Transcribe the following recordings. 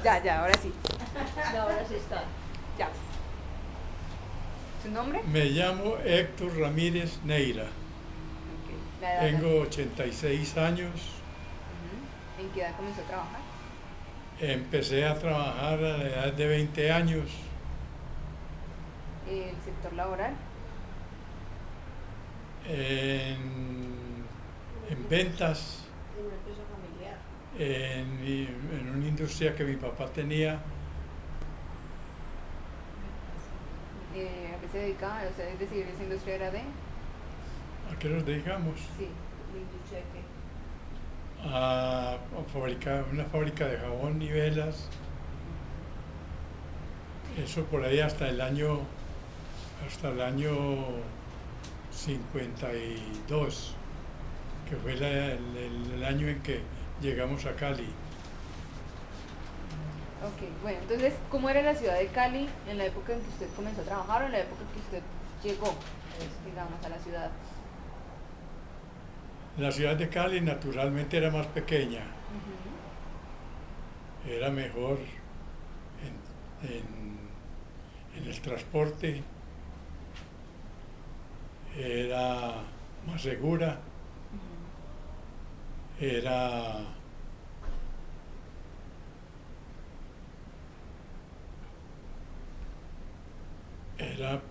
Ya, ahora sí. No, ahora sí está. Ya. ¿Su nombre? Me llamo Héctor Ramírez Neira. Ok. La edad. Tengo 86 años. Ujú. ¿En qué edad comenzó a trabajar? Empecé a trabajar a la edad de 20 años El sector laboral. en ventas, En una empresa familiar. en una industria que mi papá tenía. ¿A qué se dedicaba? O sea, es decir, esa industria era de. ¿A qué nos dedicamos? Sí. ¿La industria de qué? A fabricar una fábrica de jabón y velas. Eso por ahí hasta el año 52, que fue el año en que llegamos a Cali. Ok, bueno, entonces, ¿cómo era la ciudad de Cali en la época en que usted comenzó a trabajar o en la época en que usted llegó, digamos, a la ciudad? La ciudad de Cali naturalmente era más pequeña, Ujú. era mejor en el transporte, era más segura, era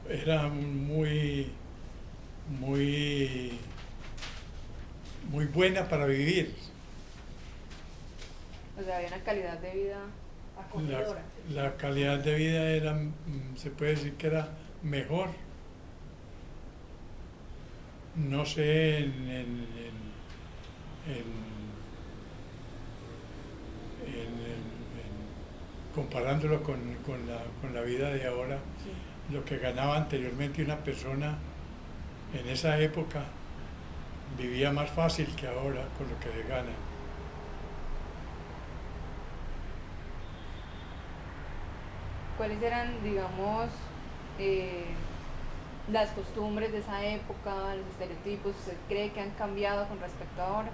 era muy, muy buena para vivir. O sea, había una calidad de vida. Acogedora. La calidad de vida era, se puede decir que era mejor. No sé, comparándolo con la vida de ahora, Sí. lo que ganaba anteriormente una persona en esa época vivía más fácil que ahora con lo que gana. ¿Cuáles eran, digamos, eh, las costumbres de esa época, los estereotipos? ¿Usted cree que han cambiado con respecto a ahora?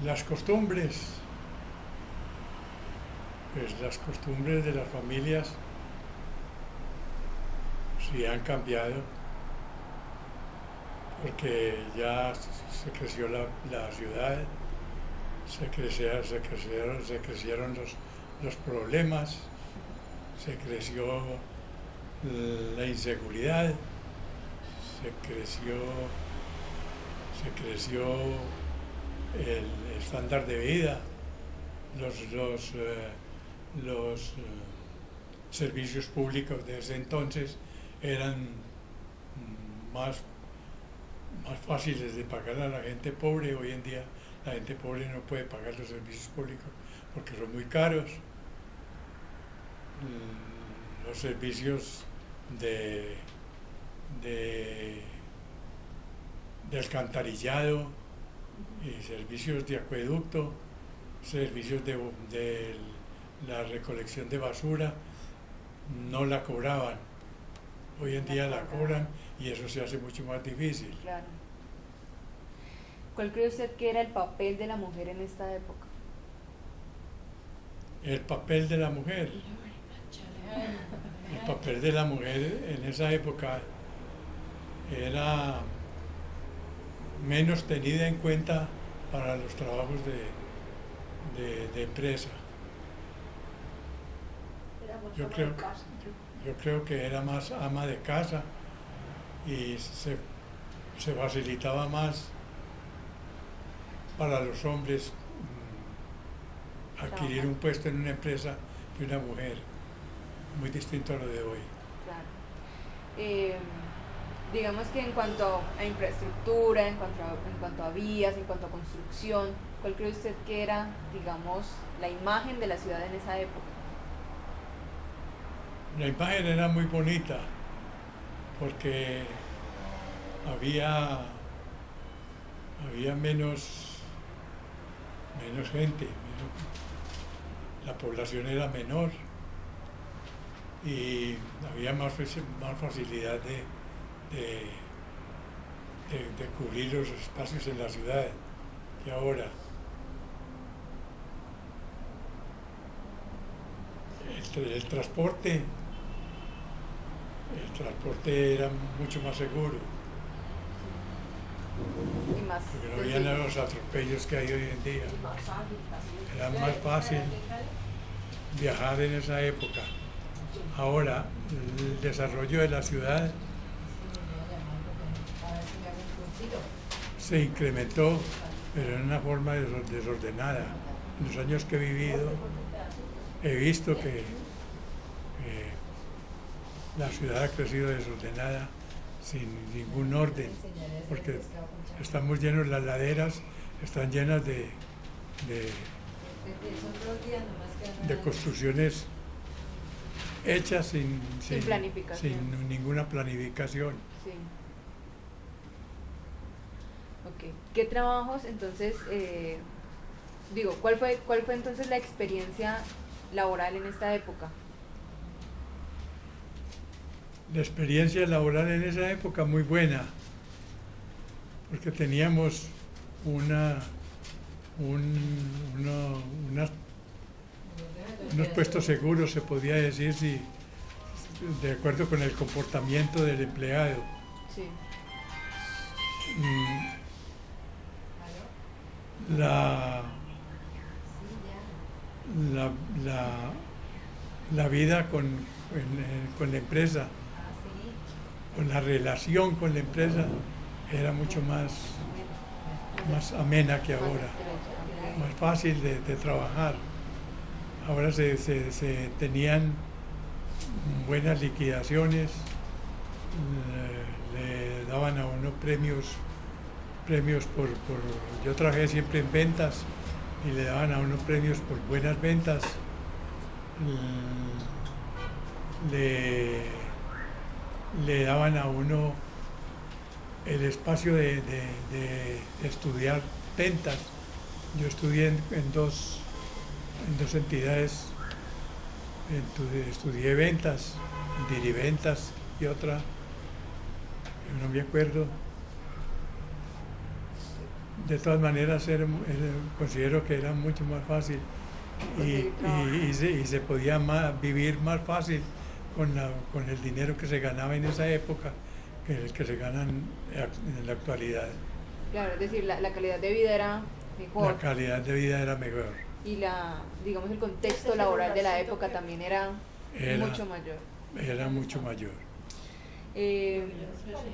Las costumbres, pues las costumbres de las familias sí han cambiado, porque ya se creció la ciudad, se crecieron los problemas, se creció la inseguridad, se creció el estándar de vida, los servicios públicos de ese entonces eran más fáciles de pagar a la gente pobre. Hoy en día la gente pobre no puede pagar los servicios públicos porque son muy caros. Los servicios de, de alcantarillado y servicios de acueducto, servicios de la recolección de basura, no la cobraban. Hoy en día la cobran y eso se hace mucho más difícil. Claro. ¿Cuál cree usted que era el papel de la mujer en esta época? El papel de la mujer. El papel de la mujer en esa época era menos tenida en cuenta para los trabajos de empresa. Éramos Yo ama creo, de casa. yo creo que era más ama de casa y se facilitaba más para los hombres adquirir un puesto en una empresa que una mujer, muy distinto a lo de hoy. Claro. Digamos que en cuanto a infraestructura, en cuanto a vías, en cuanto a construcción, ¿cuál cree usted que era, digamos, la imagen de la ciudad en esa época? La imagen era muy bonita porque había menos gente, la población era menor y había más facilidad de cubrir los espacios en la ciudad que ahora. el transporte era mucho más seguro, Y más porque no había sencillo. los atropellos que hay hoy en día. Y más ágil también. Era más fácil viajar en esa época. Ahora, el desarrollo de la ciudad se incrementó, pero en una forma desordenada. En los años que he vivido, he visto que la ciudad ha crecido desordenada, sin ningún orden, porque estamos llenos, las laderas están llenas de construcciones hechas Sin planificación. sin ninguna planificación. Sí. Ok. ¿Qué trabajos entonces, cuál fue entonces la experiencia laboral en esta época? La experiencia laboral en esa época muy buena, porque teníamos unos puestos seguros, se podía decir, si, de acuerdo con el comportamiento del empleado. Sí. La, la vida con la empresa, con la relación con la empresa, era mucho más amena que ahora, más fácil de trabajar. Ahora se tenían buenas liquidaciones, le daban a uno premios yo trabajé siempre en ventas y le daban a uno premios por buenas ventas. Le daban a uno el espacio de estudiar ventas. Yo estudié en dos entidades, estudié ventas, Diriventas y otra, no me acuerdo. De todas maneras, considero que era mucho más fácil y se podía vivir más fácil con el dinero que se ganaba en esa época que el que se ganan en la actualidad. Claro, es decir, la calidad de vida era mejor. La calidad de vida era mejor. Y el contexto laboral de la época también era mucho mayor. Era mucho mayor.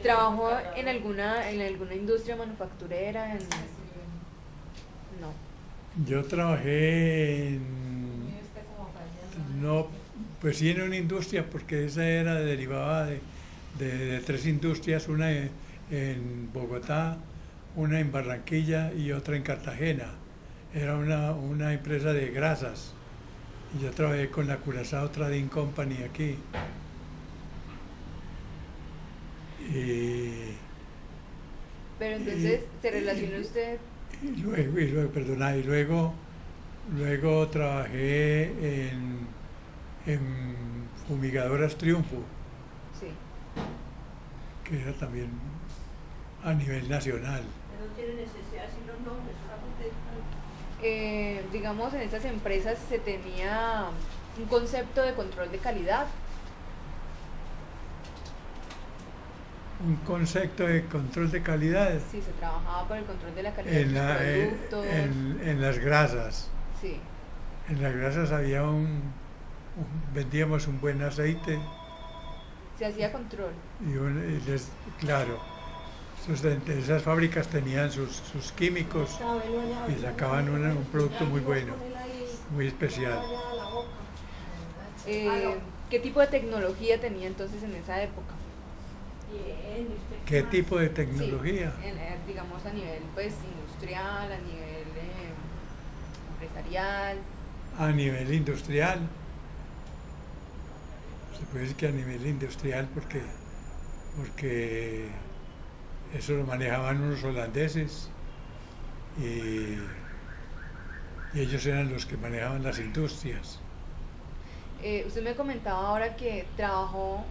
¿Trabajó en alguna industria manufacturera? No. Yo trabajé pues sí, en una industria, porque esa derivaba de tres industrias, una en Bogotá, una en Barranquilla y otra en Cartagena. Era una empresa de grasas. Y yo trabajé con la Curazao Trading Company aquí. Pero entonces, ¿se relaciona usted? Y luego trabajé en Fumigadoras Triunfo, Sí. que era también a nivel nacional. No tiene necesidad de decir los nombres, Digamos, en estas empresas se tenía un concepto de control de calidad. Un concepto de control de calidad Sí, se trabajaba con el control de la calidad de los productos. en las grasas. Sí. En las grasas había vendíamos un buen aceite Se hacía control. claro, esas fábricas tenían sus químicos y sacaban un producto muy bueno, muy especial. ¿Qué tipo de tecnología tenía entonces en esa época? ¿Qué tipo de tecnología? Sí, digamos a nivel pues industrial, a nivel empresarial. A nivel industrial, se puede decir que a nivel industrial porque eso lo manejaban unos holandeses y ellos eran los que manejaban las industrias. Usted me comentaba ahora que trabajó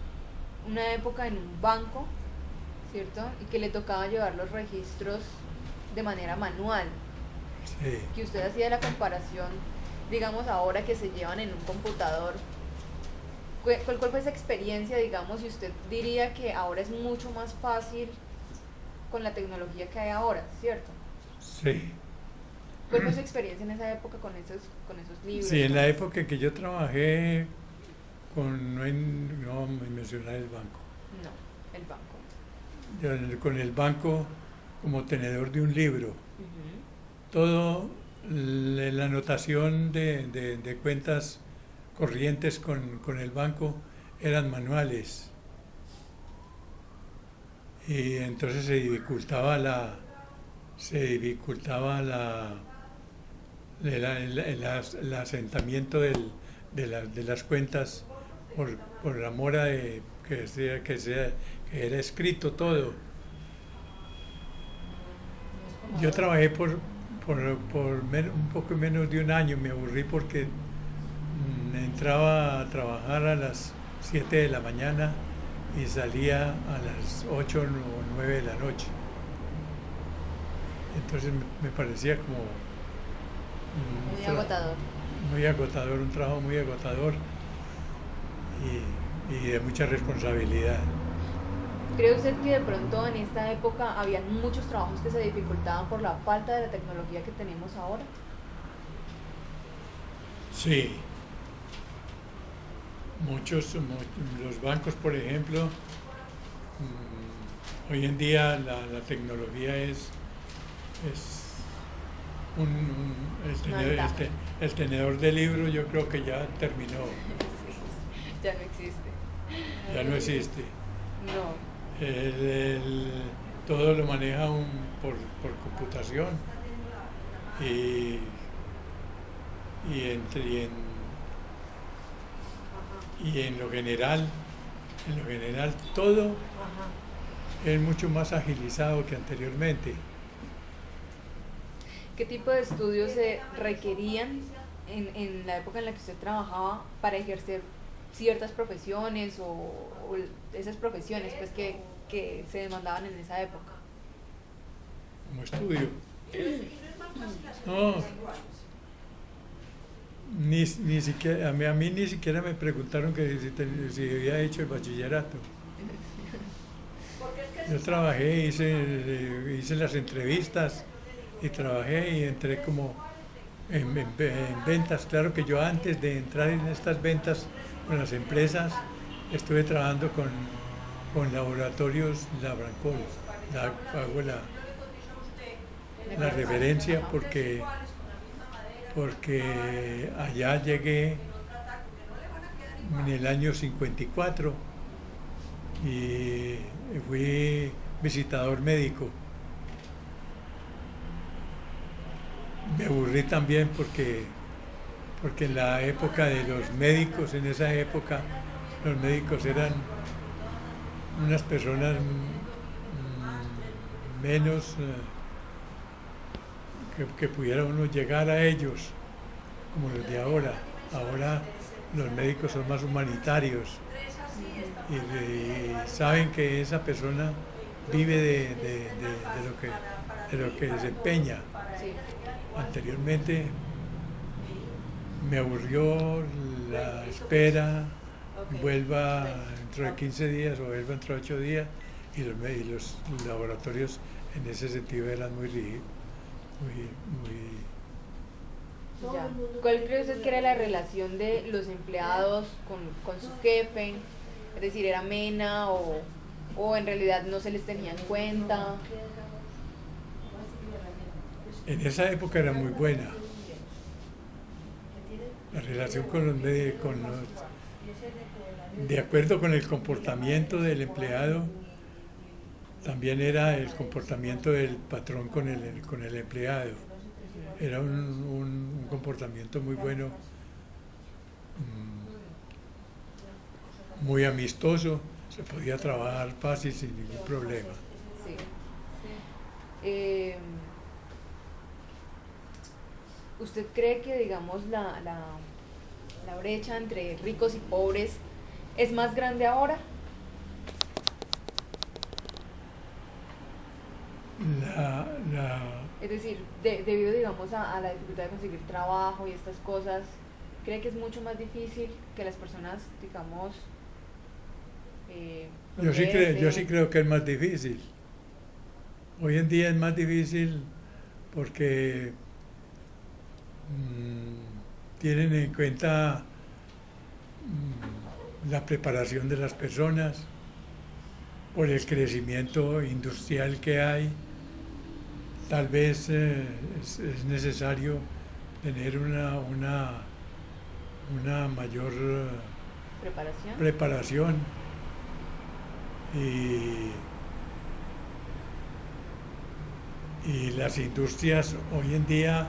una época en un banco, ¿cierto? Y que le tocaba llevar los registros de manera manual. Sí. Que usted hacía la comparación, digamos, ahora que se llevan en un computador ¿Cuál fue esa experiencia, digamos, y usted diría que ahora es mucho más fácil con la tecnología que hay ahora, ¿cierto? Sí. ¿Cuál fue su experiencia en esa época con esos libros? Sí, en la época que yo trabajé no me mencionar el banco. No, el banco. Con el banco como tenedor de un libro. Ujú. Todo la anotación de cuentas corrientes con el banco eran manuales. Y entonces el asentamiento de las cuentas por la mora de que era escrito todo. Yo trabajé un poco menos de un año, me aburrí porque entraba a trabajar a las 7 de la mañana y salía a las 8 o 9 de la noche. Entonces me parecía como Muy agotador. muy agotador, un trabajo muy agotador y de mucha responsabilidad. ¿Cree usted que de pronto en esta época habían muchos trabajos que se dificultaban por la falta de la tecnología que tenemos ahora? Sí, los bancos, por ejemplo, hoy en día la tecnología es Una ventaja. el tenedor de libros, yo creo que ya terminó, Ya no existe. ya no existe. No. Todo lo maneja por computación y, y en lo general todo es mucho más agilizado que anteriormente. ¿Qué tipo de estudios se requerían en la época en la que usted trabajaba para ejercer ciertas profesiones o esas profesiones pues que se demandaban en esa época? Como estudio. No, ni siquiera, a mí ni siquiera me preguntaron que si había hecho el bachillerato. Yo trabajé, hice las entrevistas y trabajé y entré como en ventas. Claro que yo antes de entrar en estas ventas con las empresas estuve trabajando con laboratorios Labrancol. Hago la referencia porque allá llegué en el año 54 y fui visitador médico. Me aburrí también porque en la época de los médicos, en esa época, los médicos eran unas personas menos que pudiera uno llegar a ellos, como los de ahora. Ahora los médicos son más humanitarios y saben que esa persona vive de lo que desempeña. Sí. Anteriormente me aburrió la espera, vuelva dentro de 15 días o vuelva dentro de 8 días y los laboratorios en ese sentido eran muy rígidos, Ya. ¿Cuál cree usted que era la relación de los empleados con su jefe? Es decir, ¿era amena o en realidad no se les tenía en cuenta? En esa época era muy buena. La relación con los médicos, de acuerdo con el comportamiento del empleado, también era el comportamiento del patrón con el empleado. Era un comportamiento muy bueno, muy amistoso, se podía trabajar fácil sin ningún problema. Sí. ¿Usted cree que, digamos, la brecha entre ricos y pobres es más grande ahora? La, Es decir, debido, digamos, a la dificultad de conseguir trabajo y estas cosas, ¿Cree que es mucho más difícil que las personas, digamos, Yo sí progresen? creo que es más difícil. Hoy en día es más difícil porque tienen en cuenta la preparación de las personas, por el crecimiento industrial que hay. Tal vez es necesario tener una mayor ¿Preparación? preparación y, y las industrias hoy en día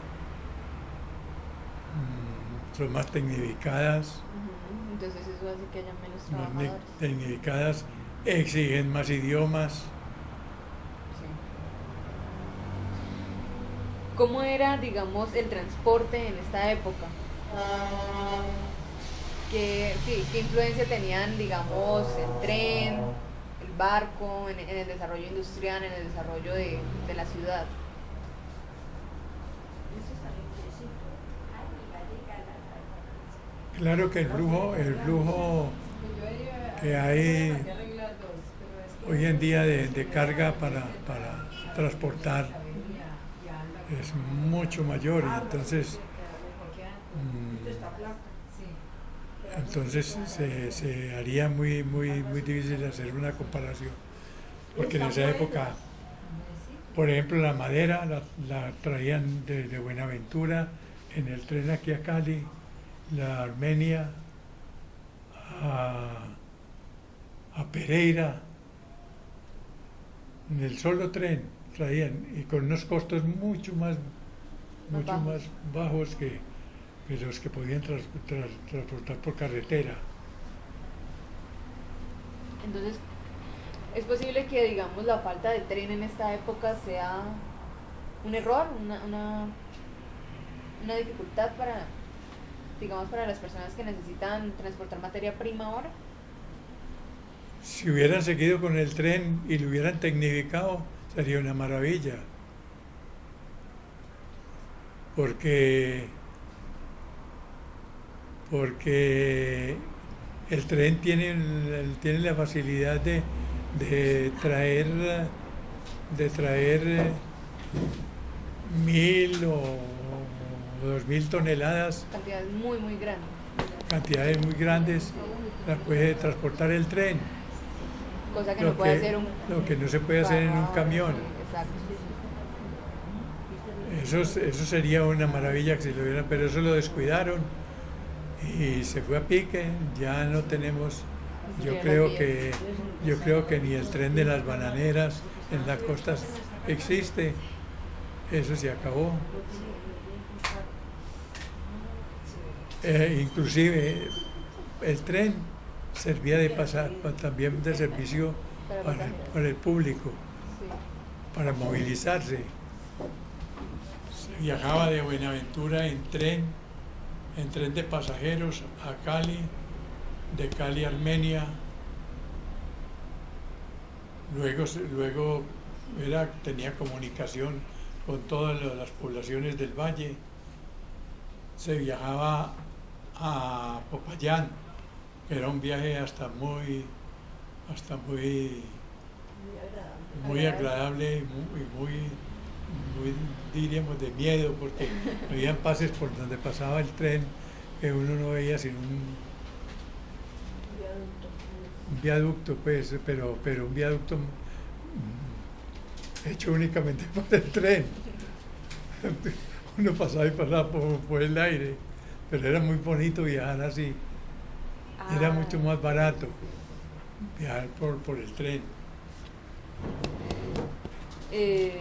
son más tecnificadas, Ujú. Entonces eso hace que haya menos más trabajadores. tecnificadas, exigen más idiomas. Sí. ¿Cómo era, digamos, el transporte en esta época? ¿Qué influencia tenían, digamos, el tren, el barco, en el desarrollo industrial, en el desarrollo de la ciudad? Eso está bien quietecito. Ay, Claro que el flujo que hay hoy en día de carga para transportar es mucho mayor y entonces se haría muy difícil hacer una comparación, porque en esa época, por ejemplo, la madera la traían de Buenaventura en el tren aquí a Cali, la Armenia a, a Pereira, en el solo tren traían y con unos costos mucho bajos. más bajos que los que podían transportar por carretera. Entonces, ¿es posible que, digamos, la falta de tren en esta época sea un error, una dificultad para, digamos, para las personas que necesitan transportar materia prima ahora? Si hubieran seguido con el tren y lo hubieran tecnificado, sería una maravilla, porque, porque el tren tiene la facilidad de traer, de traer 1.000 o 2.000 toneladas, Cantidades muy, muy grandes. cantidades muy grandes, las puede transportar el tren, Cosa que no lo puede que, hacer un lo que no se puede hacer en un carro ahora, camión. sí, exacto. Eso sería una maravilla que se lo hubieran, pero eso lo descuidaron y se fue a pique. Ya no tenemos, Ni yo siquiera las creo vías. que, yo creo que ni el tren de las bananeras en las costas existe. Eso se acabó. Inclusive el tren servía de también de servicio Para para, pasajeros. para el público, Sí. para movilizarse. Se viajaba de Buenaventura en tren de pasajeros a Cali, de Cali a Armenia. Luego tenía comunicación con todas las poblaciones del valle. Se viajaba a Popayán, que era un viaje hasta muy agradable muy, diríamos, de miedo, porque habían pases por donde pasaba el tren que uno no veía sino un viaducto, pues, pero un viaducto hecho únicamente por el tren. Uno pasaba y pasaba por el aire, pero era muy bonito viajar así. Era Ah, mucho más barato viajar por el tren. eh,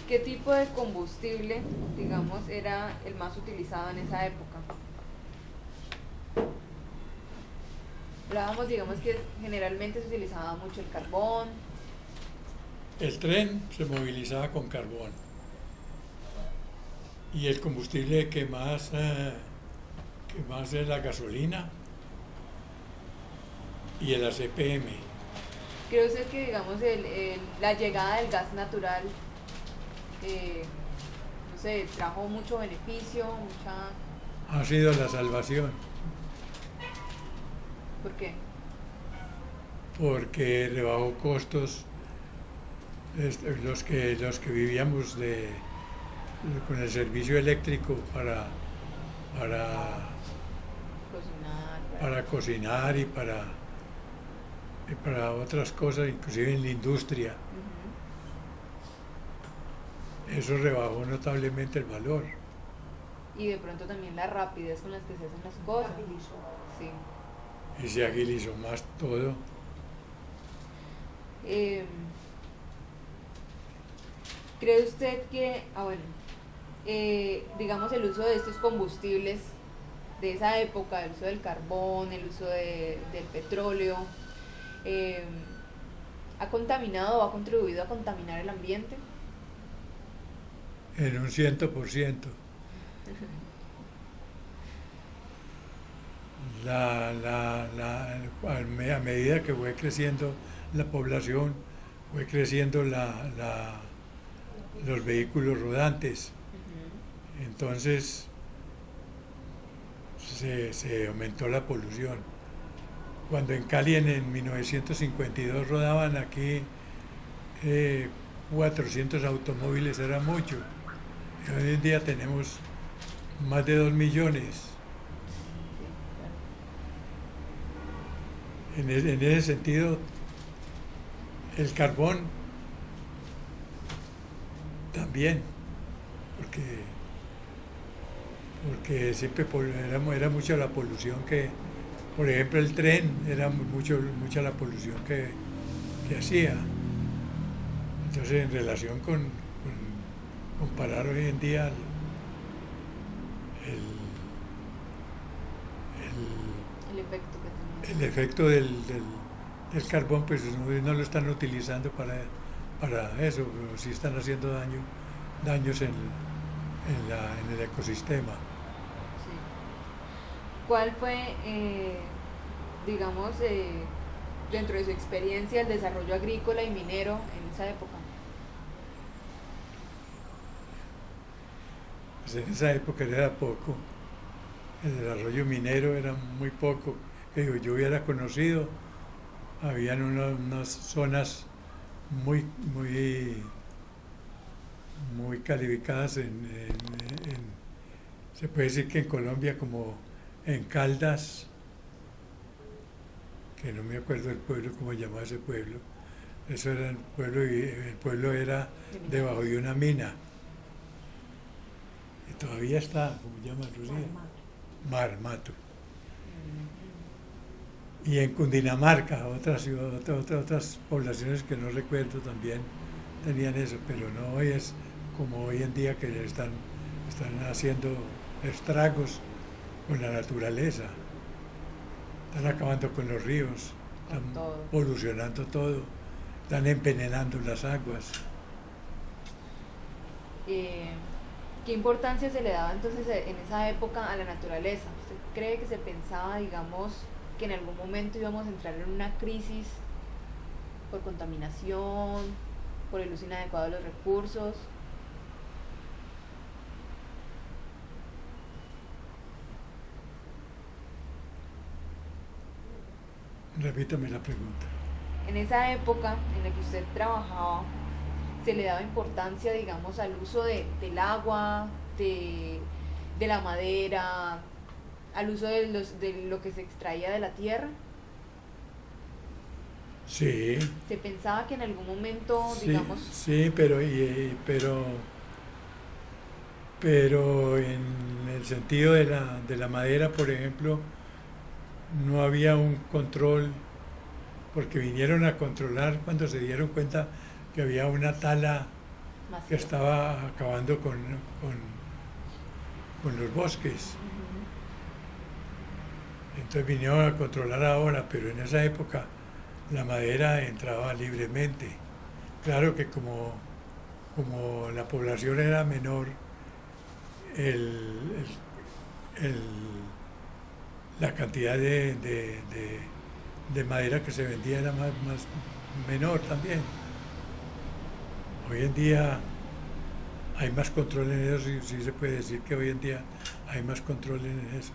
¿qué tipo de combustible, digamos, era el más utilizado en esa época? Hablábamos, digamos, que generalmente se utilizaba mucho el carbón. El tren se movilizaba con carbón y el combustible que más es la gasolina y el ACPM. ¿Cree usted que, digamos, la llegada del gas natural sé, trajo mucho beneficio, mucha... Ha sido la salvación, ¿Por qué? porque rebajó costos. Los que vivíamos con el servicio eléctrico para, Cocinar, para cocinar y para otras cosas, inclusive en la industria, Ujú. eso rebajó notablemente el valor. Y de pronto también la rapidez con la que se hacen las cosas. Sí. Y se agilizó más todo. Eh, ¿Cree usted que, bueno, digamos el uso de estos combustibles de esa época, el uso del carbón, el uso del petróleo, eh, ha contaminado o ha contribuido a contaminar el ambiente? En un 100%. A medida que fue creciendo la población, fue creciendo los vehículos rodantes. Ujú. Entonces se aumentó la polución. Cuando en Cali en 1952 rodaban aquí 400 automóviles, era mucho. Y hoy en día tenemos más de 2 millones. Sí, claro. En ese sentido, el carbón también, porque siempre era mucha la polución por ejemplo, el tren era mucha la polución que hacía. Entonces, en relación con comparar hoy en día el, El efecto que el tenía. efecto del carbón, pues no lo están utilizando para eso, pero sí están haciendo daños en el ecosistema. Sí. ¿Cuál fue, digamos, dentro de su experiencia, el desarrollo agrícola y minero en esa época? Pues en esa época era poco, el desarrollo minero era muy poco, que yo hubiera conocido. Habían unas zonas muy, muy, muy calificadas se puede decir que en Colombia, como en Caldas, que no me acuerdo del pueblo, cómo se llamaba ese pueblo. Eso era el pueblo, y el pueblo era debajo de una mina. Y todavía está, ¿cómo se llama, Lucía? Marmato. Y en Cundinamarca, otras poblaciones que no recuerdo también tenían eso, pero no hoy es como hoy en día que están haciendo estragos con la naturaleza, están acabando con los ríos, están Con todo. polucionando todo, están envenenando las aguas. ¿Qué importancia se le daba entonces en esa época a la naturaleza? ¿Usted cree que se pensaba, digamos, que en algún momento íbamos a entrar en una crisis por contaminación, por el uso inadecuado de los recursos? Repítame la pregunta. En esa época en la que usted trabajaba, ¿se le daba importancia, digamos, al uso del agua, de la madera, al uso de lo que se extraía de la tierra? Sí, ¿Se pensaba que en algún momento, sí, digamos, sí, pero en el sentido de la madera, por ejemplo, no había un control, porque vinieron a controlar cuando se dieron cuenta que había una tala que masiva? estaba acabando con los bosques? Ujú. Entonces vinieron a controlar ahora, pero en esa época la madera entraba libremente. Claro que como la población era menor, el- el- la cantidad de madera que se vendía era menor también. Hoy en día hay más control en eso, sí, sí se puede decir que hoy en día hay más control en eso.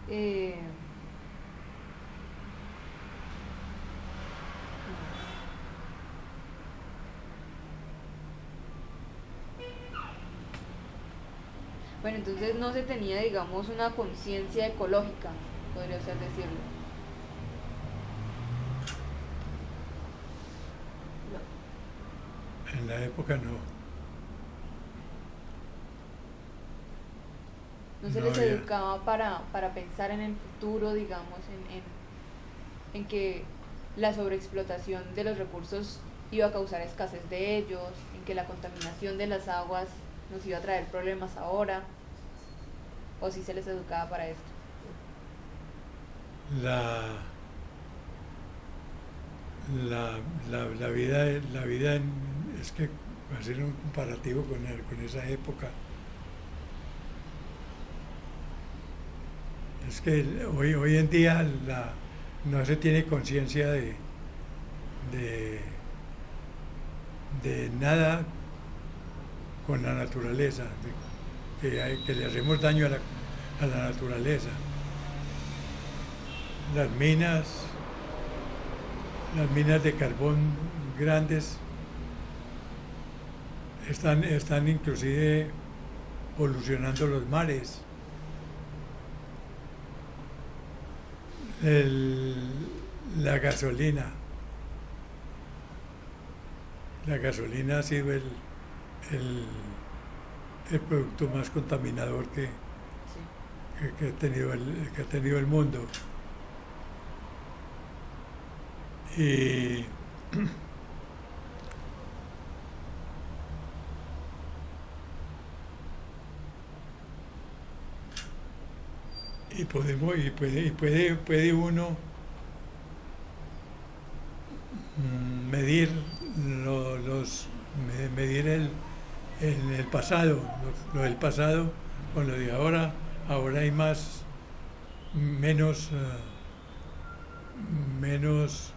Eh, bueno, entonces no se tenía, digamos, una conciencia ecológica, podría ser decirlo. En la época no. No se No les había. educaba para pensar en el futuro, digamos, en que la sobreexplotación de los recursos iba a causar escasez de ellos, en que la contaminación de las aguas nos iba a traer problemas ahora, o si se les educaba para esto. La vida es que hacer un comparativo con esa época. Es que hoy en día no se tiene conciencia de nada con la naturaleza, que le hacemos daño a la naturaleza. Las minas de carbón grandes están inclusive polucionando los mares. La gasolina ha sido el producto más contaminador Sí. que ha tenido el mundo. Y puede uno medir medir el pasado, lo del pasado con lo de ahora. Ahora hay menos menos,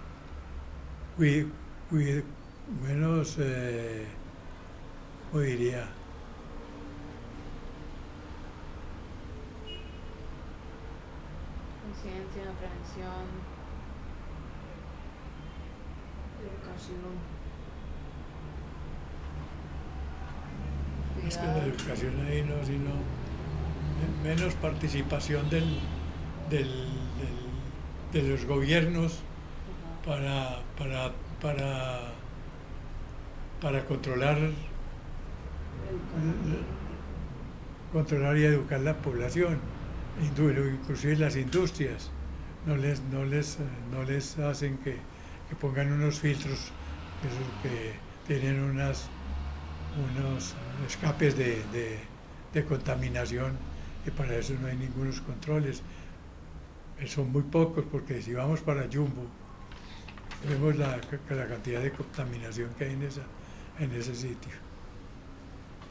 ¿cómo diría? Conciencia, prevención. Educación. Es que la educación ahí no, sino menos participación de los gobiernos Ajá. para controlar y educar la población, inclusive las industrias. No les hacen que pongan unos filtros que tienen unos escapes de contaminación, y para eso no hay ningunos controles. Son muy pocos, porque si vamos para Jumbo, vemos la cantidad de contaminación que hay en ese sitio.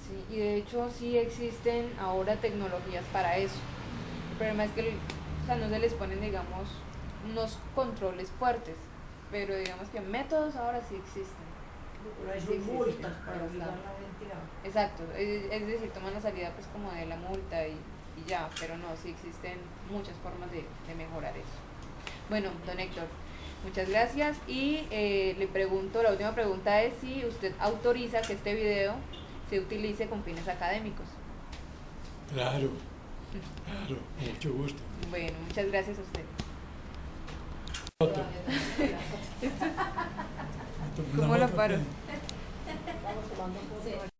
Sí, y de hecho sí existen ahora tecnologías para eso. El problema es que o sea, no se les ponen, digamos, unos controles fuertes, pero digamos que métodos ahora sí existen. Pero hay Sí, sus sí, multas sí, para para obligar estar. a la gente a... Exacto, es decir, toman la salida pues como de la multa y ya, pero no, sí existen muchas formas de mejorar eso. Bueno, don Héctor, muchas gracias y le pregunto, la última pregunta es si usted autoriza que este video se utilice con fines académicos. Claro, con mucho gusto. Bueno, muchas gracias a usted. Foto. ¿Cómo la Una foto paro? que- Estamos tomando fotos.